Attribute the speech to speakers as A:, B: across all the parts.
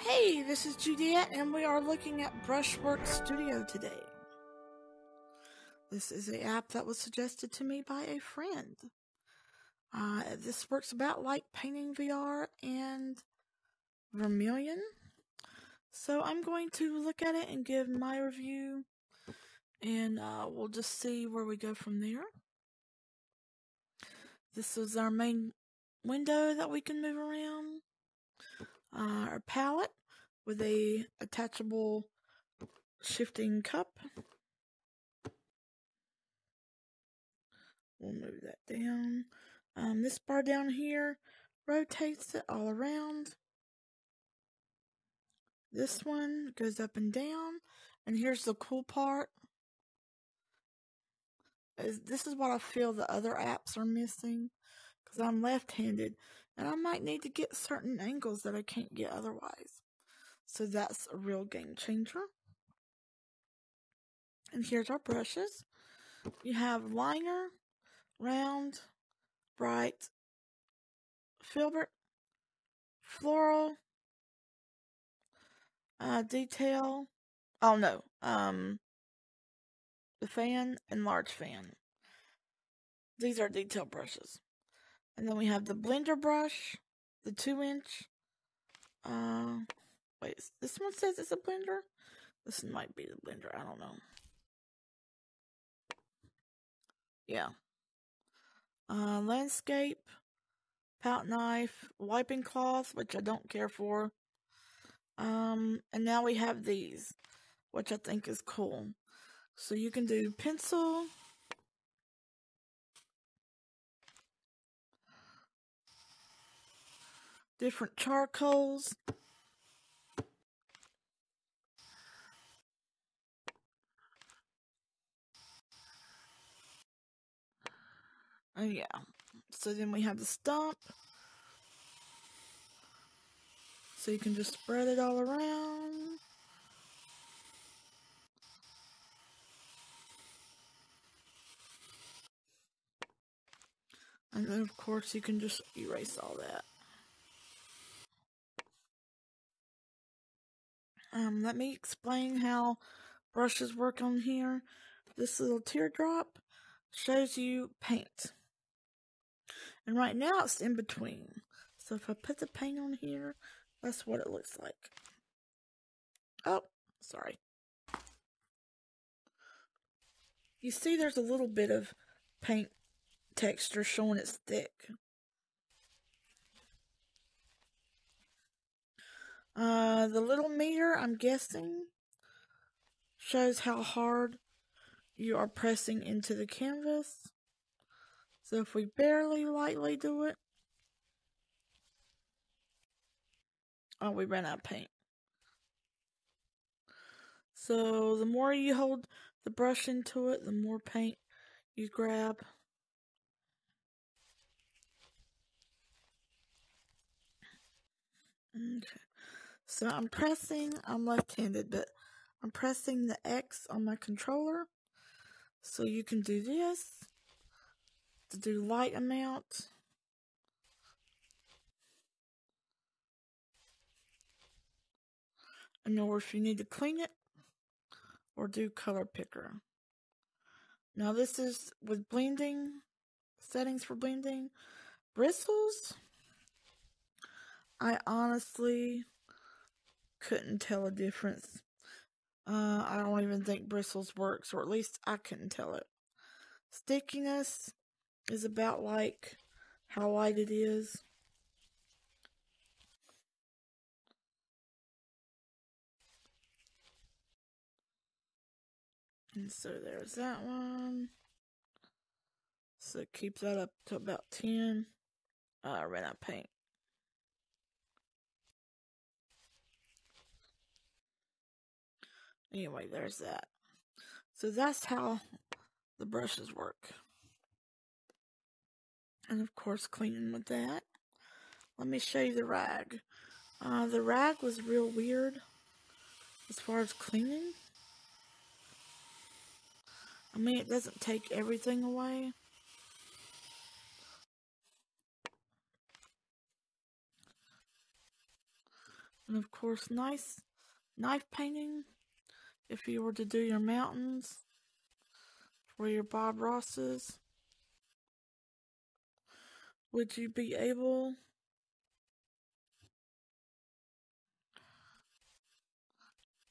A: Hey, this is Juliet, and we are looking at Brushwork Studio today. This is an app that was suggested to me by a friend. This works about like paintingvr and vermillion. So I'm going to look at it and give my review, and we'll just see where we go from there. This is our main window that we can move around. Our palette with a attachable shifting cup. We'll move that down. This bar down here rotates it all around. This one goes up and down. And here's the cool part. This is what I feel the other apps are missing, because I'm left-handed and I might need to get certain angles that I can't get otherwise. So that's a real game changer. And here's our brushes. You have liner, round, bright, filbert, floral, detail. Oh no, the fan and large fan. These are detail brushes. And then we have the blender brush, the 2-inch. Wait, this one says it's a blender? This might be the blender, I don't know. Yeah. Landscape, palette knife, wiping cloth, which I don't care for. And now we have these, which I think is cool. So you can do pencil, different charcoals, and yeah. So then we have the stump. So you can just spread it all around. And then of course you can just erase all that. Let me explain how brushes work on here. This little teardrop shows you paint. And right now it's in between. So if I put the paint on here, that's what it looks like. Oh, sorry. You see there's a little bit of paint texture showing it's thick. The little meter, I'm guessing, shows how hard you are pressing into the canvas. So if we barely lightly do it, oh, we ran out of paint. So the more you hold the brush into it, the more paint you grab. Okay. So I'm left-handed, but I'm pressing the X on my controller. So you can do this to do light amount. And or if you need to clean it, or do color picker. Now this is with blending, settings for blending. Bristles, I honestly couldn't tell a difference. I don't even think bristles works, or at least I couldn't tell it. Stickiness is about like how light it is. And so there's that one. So keep that up to about 10. I ran out of paint. Anyway, there's that. So that's how the brushes work. And of course, cleaning with that. Let me show you the rag. The rag was real weird as far as cleaning. I mean, it doesn't take everything away. And of course, nice knife painting. If you were to do your mountains for your Bob Rosses, would you be able?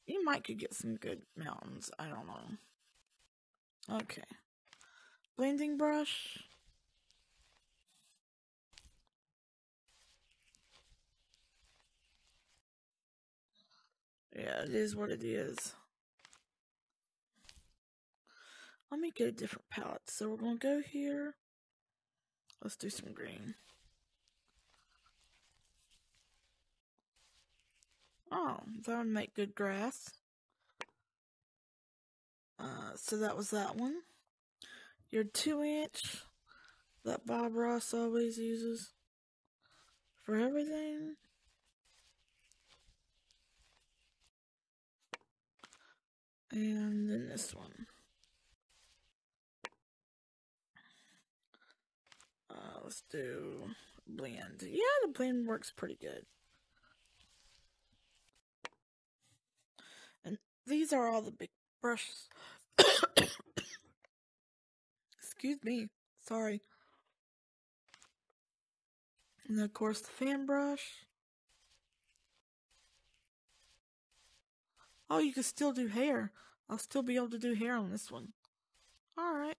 A: You might could get some good mountains. I don't know. Okay. Blending brush. Yeah, it is what it is. Let me get a different palette. So we're going to go here. Let's do some green. Oh, that would make good grass. So that was that one. Your 2-inch that Bob Ross always uses for everything. And then this one. Let's do blend. Yeah, the blend works pretty good. And these are all the big brushes. Excuse me. Sorry. And then, of course, the fan brush. Oh, you can still do hair. I'll still be able to do hair on this one. Alright.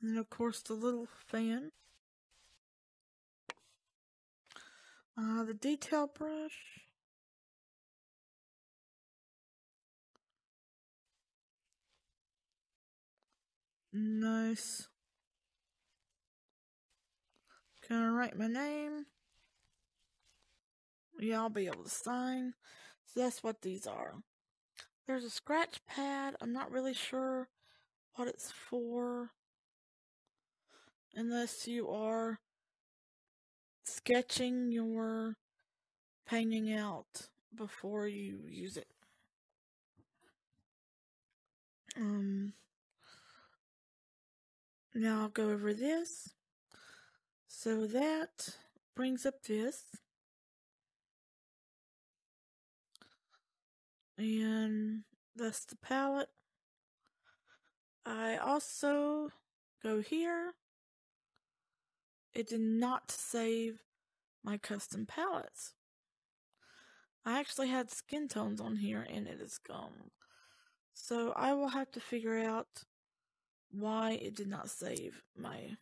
A: And then, of course, the little fan. The detail brush. Nice. Can I write my name? Yeah, I'll be able to sign. So that's what these are. There's a scratch pad. I'm not really sure what it's for. Unless you are sketching your painting out before you use it. Now I'll go over this. So that brings up this. And that's the palette. I also go here. It did not save my custom palettes. I actually had skin tones on here and it is gone. So I will have to figure out why it did not save my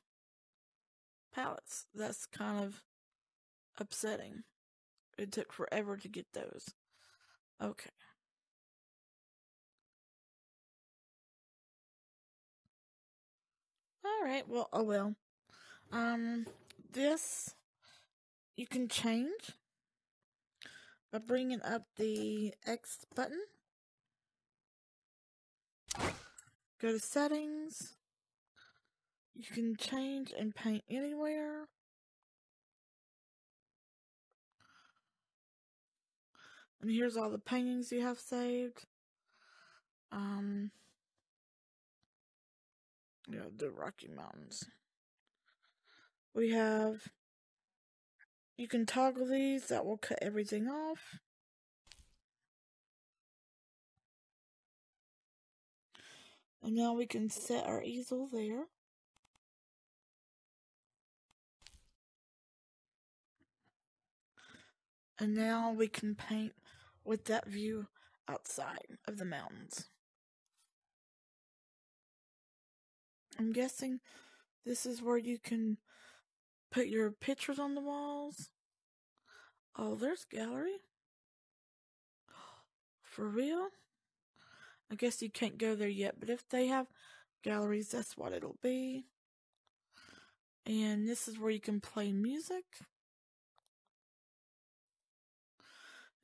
A: palettes. That's kind of upsetting. It took forever to get those. Okay. Alright, well, oh well. This you can change by bringing up the X button. Go to settings. You can change and paint anywhere. And here's all the paintings you have saved. Yeah, the Rocky Mountains. We have, you can toggle these, that will cut everything off. And now we can set our easel there. And now we can paint with that view outside of the mountains. I'm guessing this is where you can put your pictures on the walls. Oh, there's gallery. For real? I guess you can't go there yet, but if they have galleries, that's what it'll be. And this is where you can play music.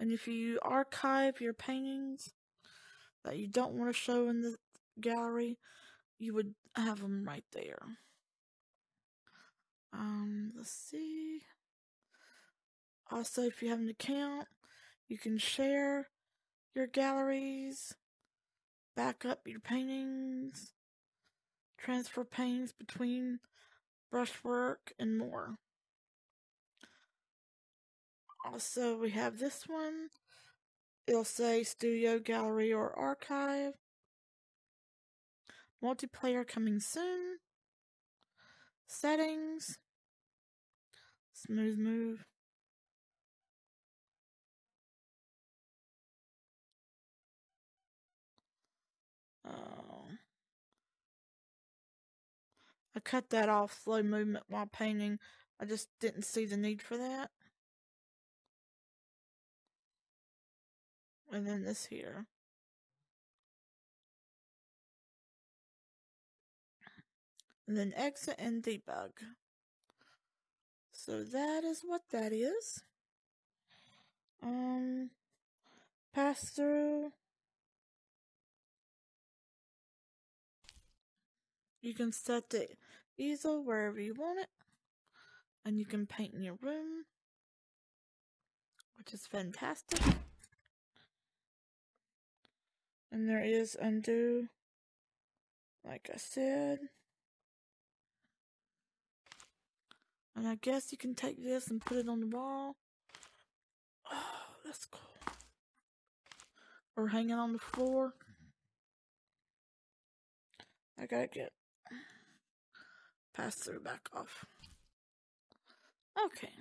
A: And if you archive your paintings that you don't want to show in the gallery, you would have them right there. Let's see. Also, if you have an account, you can share your galleries, back up your paintings, transfer paintings between Brushwork, and more. Also, we have this one. It'll say Studio, Gallery, or Archive. Multiplayer coming soon. Settings. Smooth move. I cut that off, slow movement while painting. I just didn't see the need for that. And then this here. And then exit and debug. So that is what that is. Pass through. You can set the easel wherever you want it. And you can paint in your room, which is fantastic. And there is undo, like I said. And I guess you can take this and put it on the wall. Oh, that's cool. Or hang it on the floor. I gotta get pass through back off. Okay.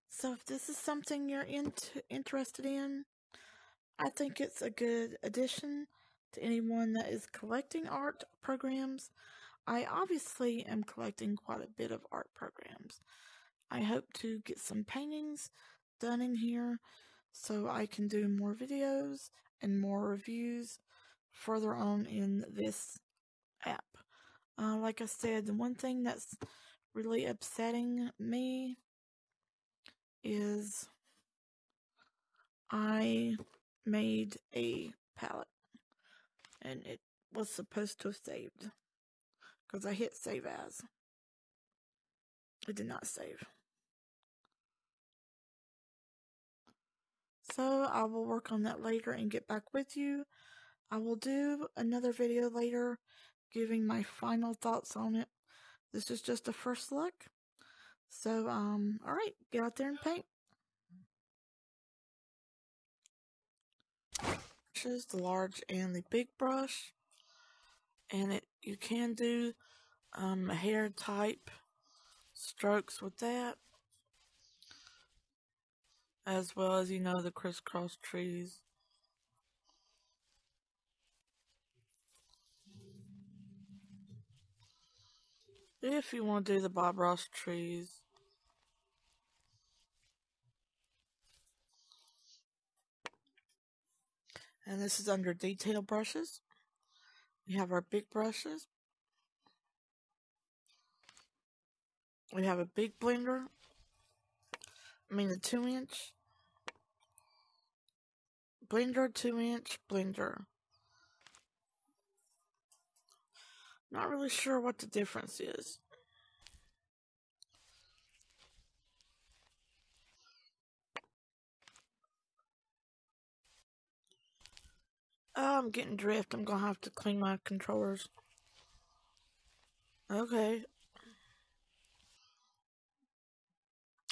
A: So if this is something you're interested in, I think it's a good addition to anyone that is collecting art programs. I obviously am collecting quite a bit of art programs. I hope to get some paintings done in here so I can do more videos and more reviews further on in this app. Like I said, the one thing that's really upsetting me is I made a palette and it was supposed to have saved because I hit save as. It did not save. So I will work on that later and get back with you. I will do another video later giving my final thoughts on it. This is just a first look. So, alright, get out there and paint. Brushes, the large and the big brush. And you can do hair type strokes with that. As well as, the crisscross trees. If you want to do the Bob Ross trees. And this is under detail brushes. We have our big brushes. We have a big blender. I mean a 2-inch. Blender, 2-inch blender. Not really sure what the difference is. Oh, I'm getting drift. I'm gonna have to clean my controllers. Okay.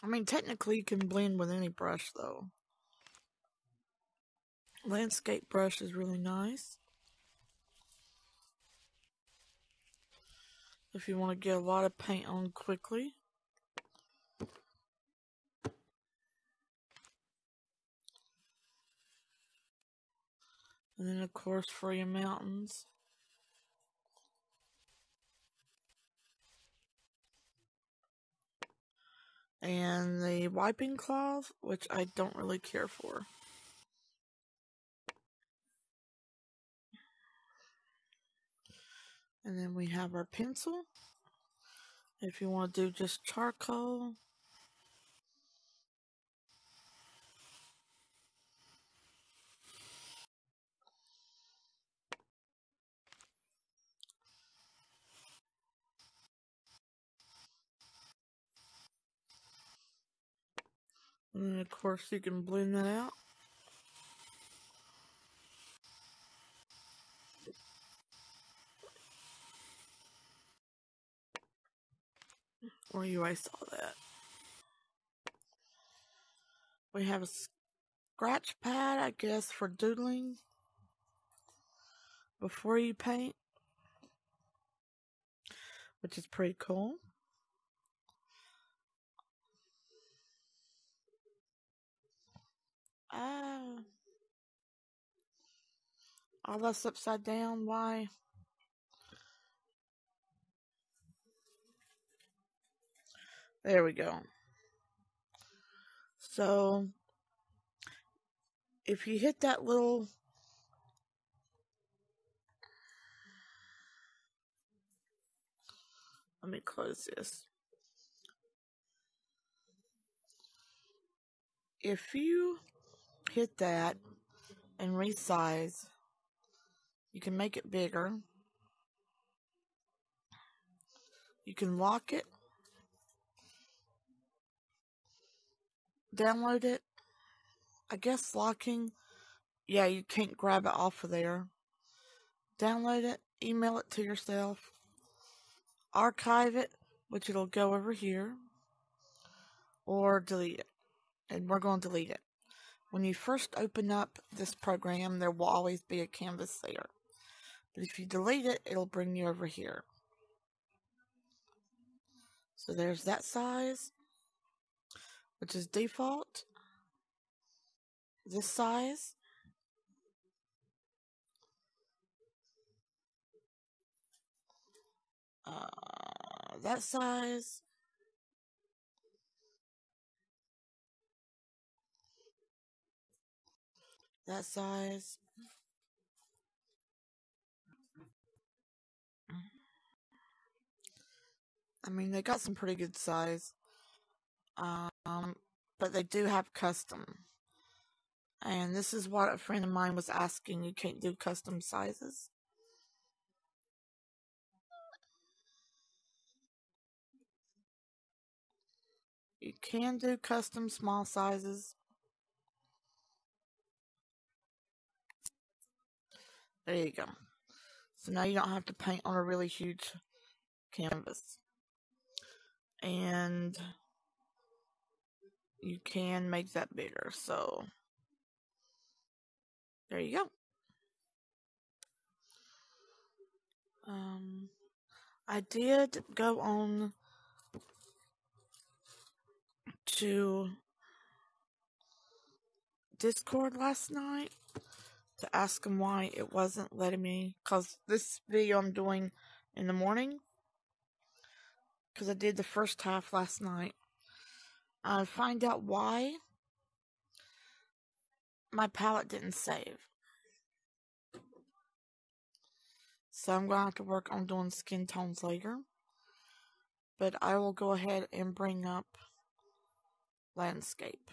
A: I mean, technically you can blend with any brush though. Landscape brush is really nice. If you want to get a lot of paint on quickly. And then of course for your mountains. And the wiping cloth, which I don't really care for. And then we have our pencil. If you want to do just charcoal. And then of course you can blend that out. Or you erase all that. We have a scratch pad, I guess, for doodling before you paint, which is pretty cool. All that's upside down. Why? There we go. So, if you hit that little let me close this. If you hit that and resize, you can make it bigger. You can lock it, download it. I guess locking, yeah, you can't grab it off of there. Download it, email it to yourself, archive it, which it'll go over here, or delete it. And we're going to delete it. When you first open up this program, there will always be a canvas there. But if you delete it, it'll bring you over here. So there's that size, which is default. This size. That size. That size. I mean, they got some pretty good size. But they do have custom. And this is what a friend of mine was asking. You can't do custom sizes. You can do custom small sizes. There you go. So now you don't have to paint on a really huge canvas. And you can make that bigger. So there you go. I did go on to Discord last night to ask them why it wasn't letting me, because this video I'm doing in the morning, because I did the first half last night. I find out why my palette didn't save. So I'm going to have to work on doing skin tones later. But I will go ahead and bring up landscape,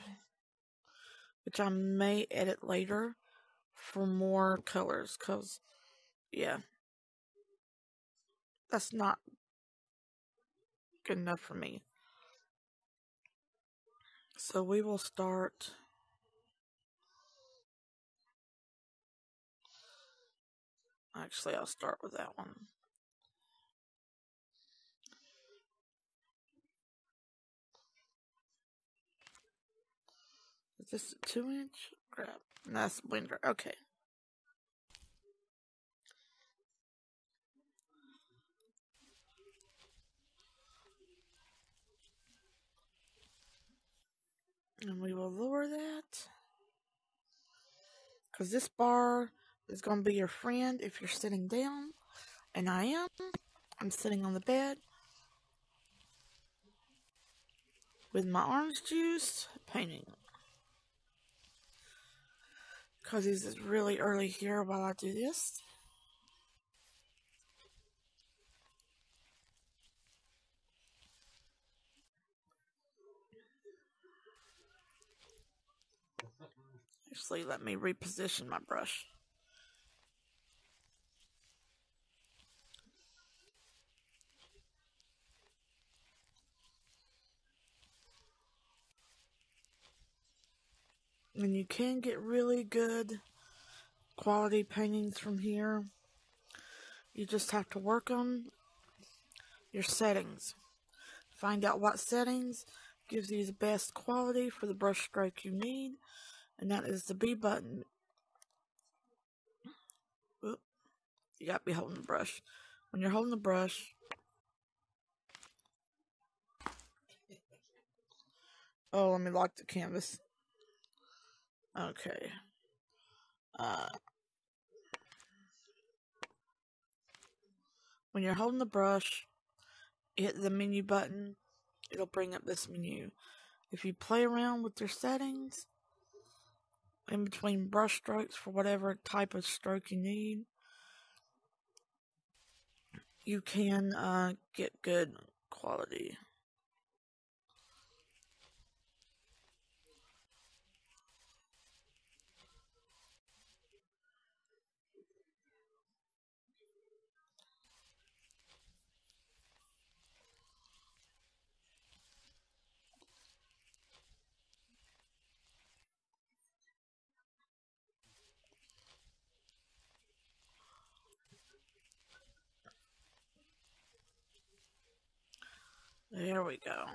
A: which I may edit later for more colors, because, yeah, that's not good enough for me. So we will start. Actually, I'll start with that one. Is this a 2-inch? Grab. No, that's Blender. Okay. And we will lower that. Because this bar is going to be your friend if you're sitting down. And I am. I'm sitting on the bed with my orange juice, painting. Because it's really early here while I do this. Actually, let me reposition my brush. And you can get really good quality paintings from here. You just have to work on your settings. Find out what settings gives you the best quality for the brush stroke you need, and that is the B button. Oop, you gotta be holding the brush. When you're holding the brush, oh, let me lock the canvas. Okay. When you're holding the brush, hit the menu button. It'll bring up this menu. If you play around with your settings in between brush strokes for whatever type of stroke you need, you can get good quality. There we go.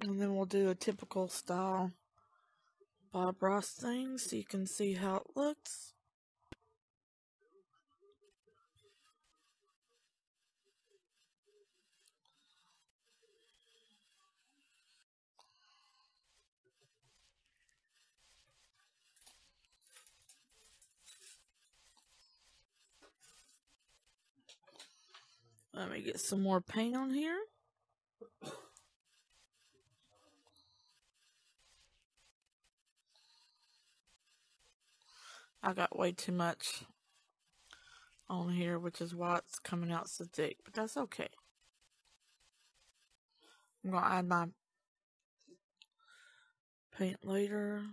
A: And then we'll do a typical style Bob Ross thing so you can see how it looks. Let me get some more paint on here. I got way too much on here, which is why it's coming out so thick, but that's okay. I'm going to add my paint later.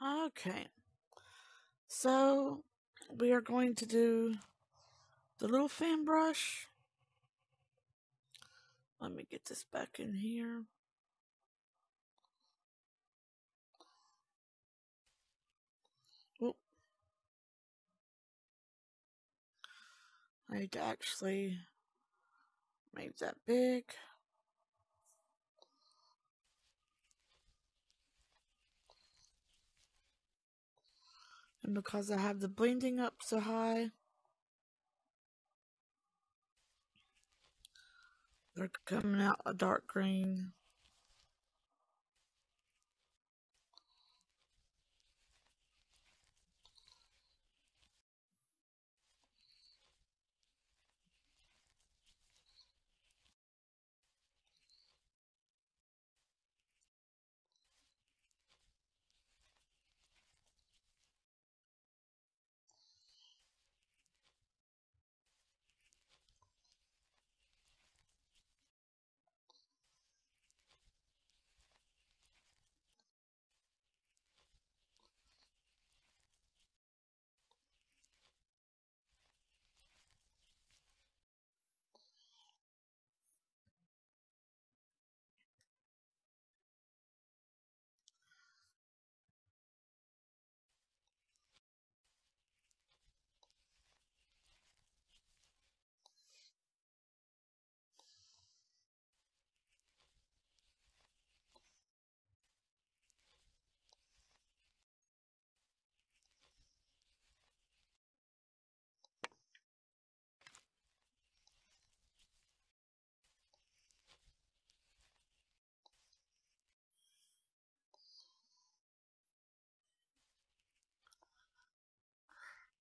A: Okay, so we are going to do the little fan brush. Let me get this back in here. Oop. I need to actually make that big. And because I have the blending up so high, they're coming out a dark green.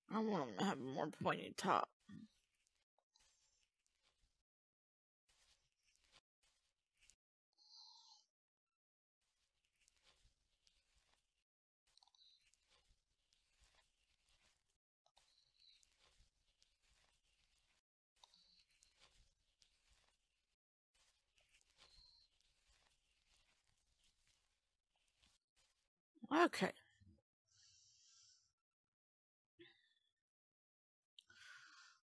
A: I want them to have a more pointy top. Okay.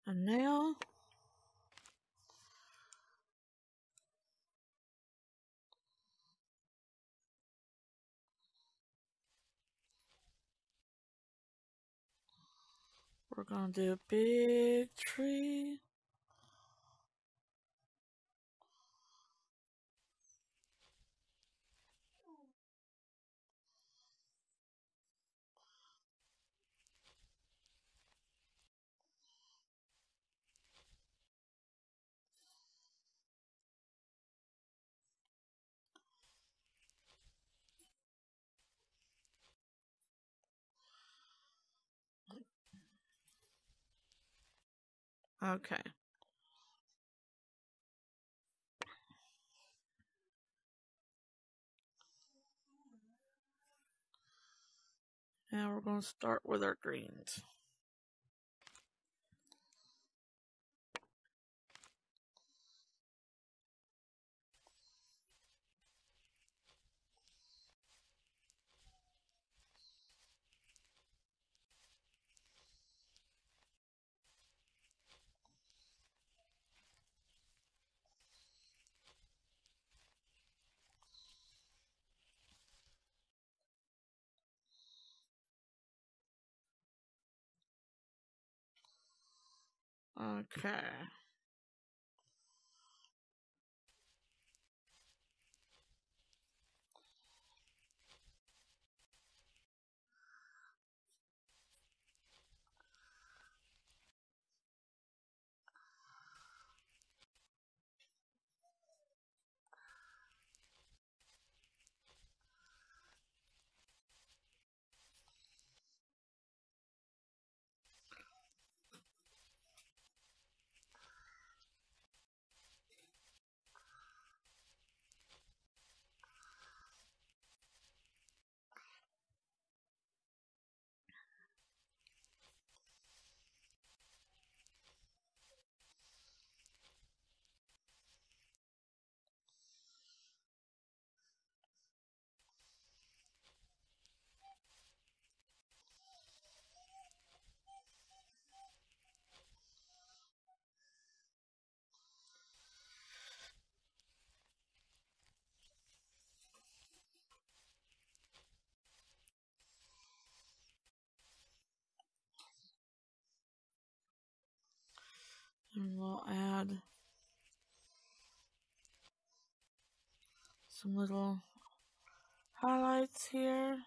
A: And now we're going to do a big tree. Okay. Now we're going to start with our greens. Okay. I'll add some little highlights here.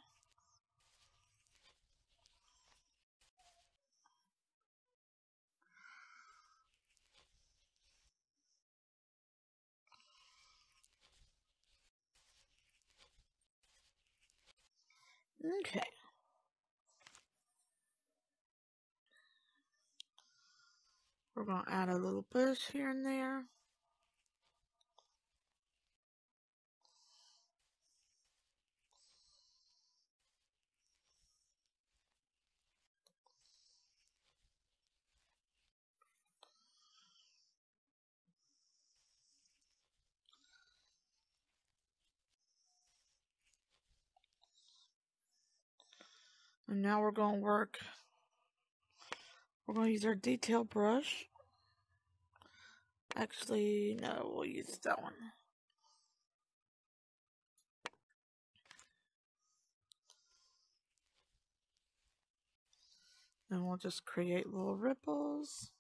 A: Okay. We're going to add a little bush here and there. And now we're going to use our detail brush. Actually, no, we'll use that one. Then we'll just create little ripples.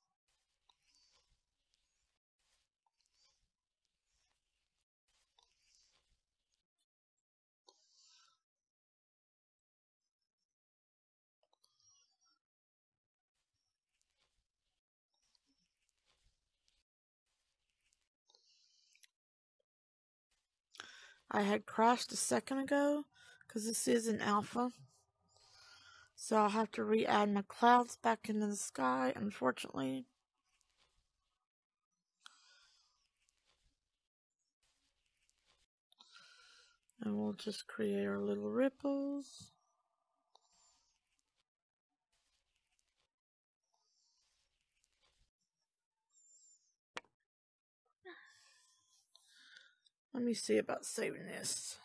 A: I had crashed a second ago because this is an alpha. So I'll have to re-add my clouds back into the sky, unfortunately. And we'll just create our little ripples. Let me see about saving this.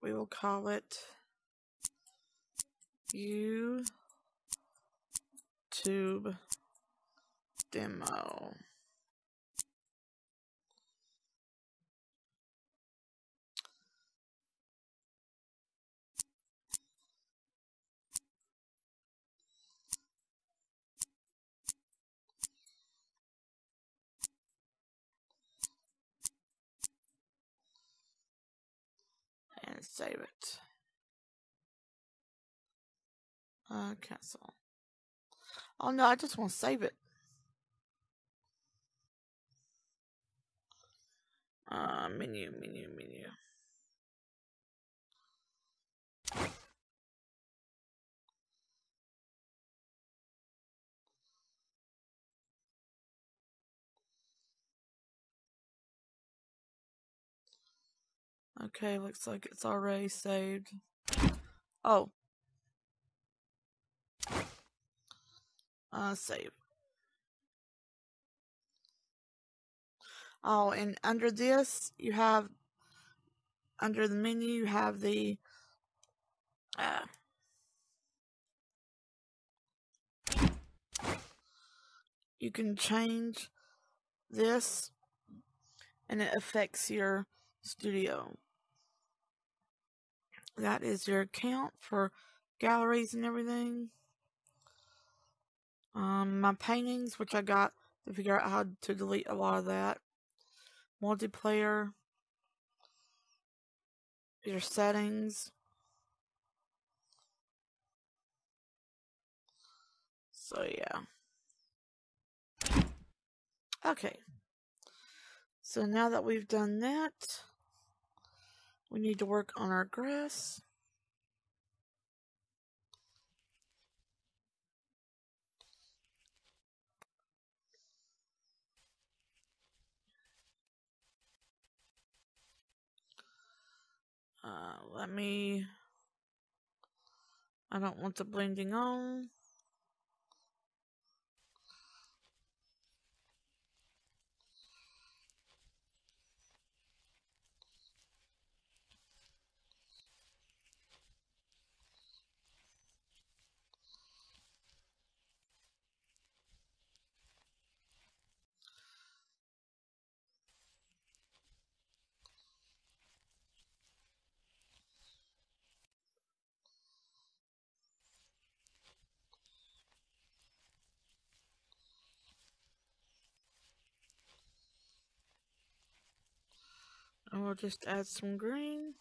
A: We will call it YouTube Demo. And save it. Cancel. Oh no, I just want to save it. Menu. Okay, looks like it's already saved. Oh. Save. Oh, and under this, you have, under the menu, you have the, you can change this, and it affects your studio. That is your account for galleries and everything. My paintings, which I got to figure out how to delete a lot of that. Multiplayer. Your settings. So yeah. Okay. So now that we've done that, we need to work on our grass. I don't want the blending on. we'll just add some green.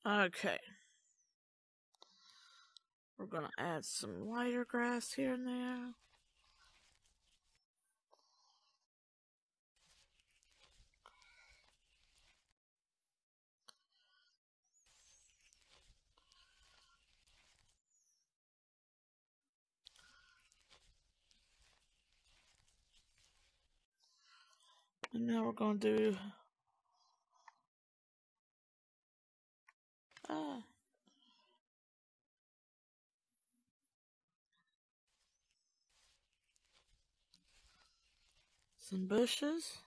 A: Okay. We're gonna add some lighter grass here and there. And now we're gonna do some bushes.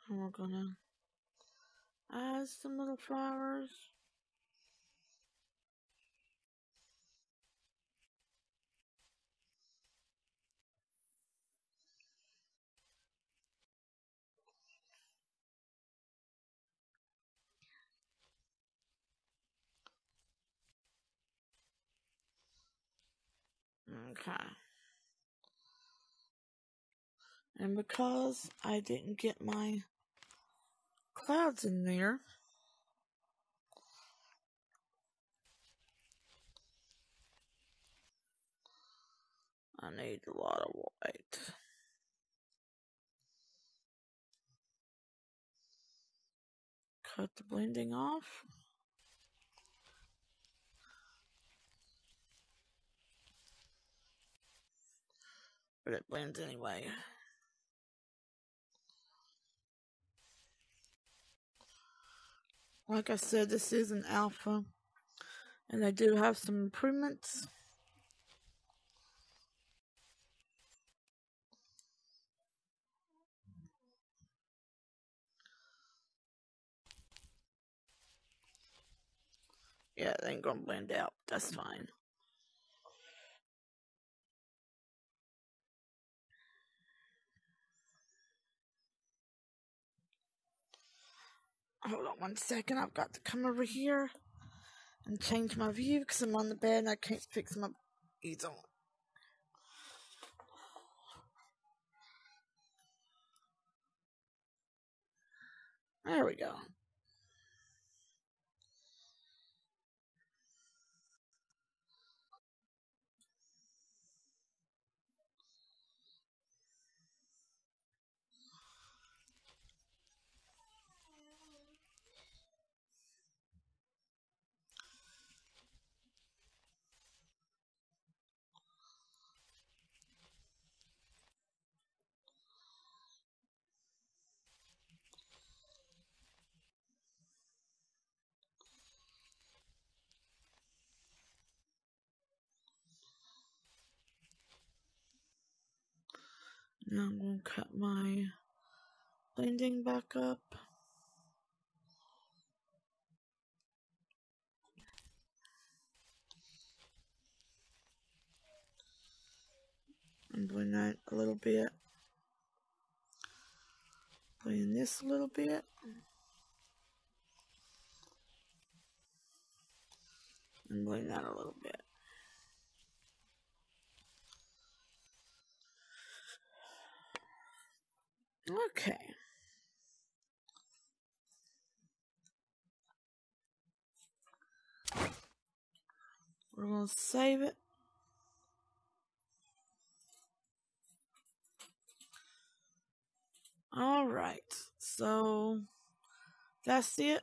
A: And we're gonna add some little flowers. Okay. And because I didn't get my clouds in there, I need a lot of white. Cut the blending off. But it blends anyway. Like I said, this is an alpha, and they do have some improvements. Yeah, it ain't gonna blend out. That's fine. Hold on 1 second. I've got to come over here and change my view because I'm on the bed and I can't fix my easel. There we go. Now I'm going to cut my blending back up. And blend that a little bit. Blend this a little bit. And blend that a little bit. Okay. We're going to save it. Alright, so that's it.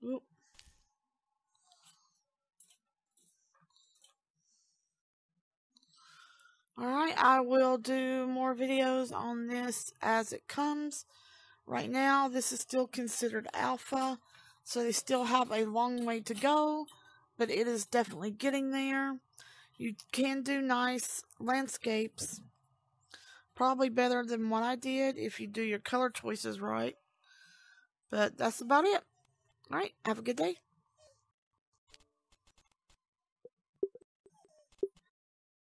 A: Oop. Alright, I will do more videos on this as it comes. Right now, this is still considered alpha, so they still have a long way to go, but it is definitely getting there. You can do nice landscapes, probably better than what I did if you do your color choices right. But that's about it. Alright, have a good day.